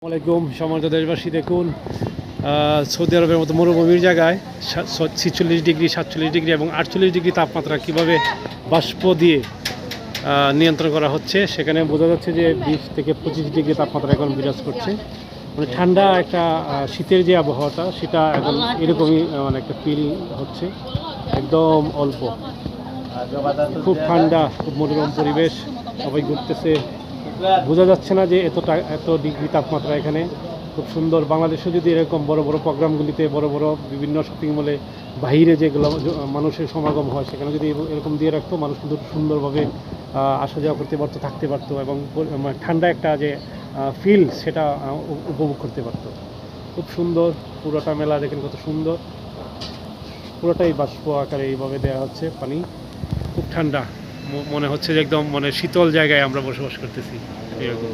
আসসালামাইকুম সম্মানিত দেশবাসী। দেখুন, সৌদি আরবের মতো মরুভূমির জায়গায় 46 ডিগ্রি, 47 ডিগ্রি এবং 48 ডিগ্রি তাপমাত্রা কীভাবে বাষ্প দিয়ে নিয়ন্ত্রণ করা হচ্ছে। সেখানে বোঝা যাচ্ছে যে 20 থেকে 25 ডিগ্রি তাপমাত্রা এখন বিরাজ করছে। মানে ঠান্ডা একটা শীতের যে আবহাওয়াটা সেটা এখন এরকমই মানে একটা ফিল হচ্ছে, একদম অল্প, খুব ঠান্ডা, খুব মনোরম পরিবেশ। সবাই ঘুরতেছে, বোঝা যাচ্ছে না যে এত ডিগ্রি তাপমাত্রা এখানে। খুব সুন্দর। বাংলাদেশে যদি এরকম বড় বড় প্রোগ্রামগুলিতে, বড় বড় বিভিন্ন শপিং মলে বাহিরে যেগুলো মানুষের সমাগম হয়, সেখানে যদি এরকম দিয়ে রাখতো, মানুষ কিন্তু সুন্দরভাবে আসা যাওয়া করতে পারতো, থাকতে পারতো এবং ঠান্ডা একটা যে ফিল সেটা উপভোগ করতে পারতো। খুব সুন্দর পুরোটা মেলা, দেখেন কত সুন্দর। পুরোটাই বাষ্প আকারে এইভাবে দেওয়া হচ্ছে পানি। খুব ঠান্ডা, মনে হচ্ছে যে একদম মানে শীতল জায়গায় আমরা বসবাস করতেছি এরকম।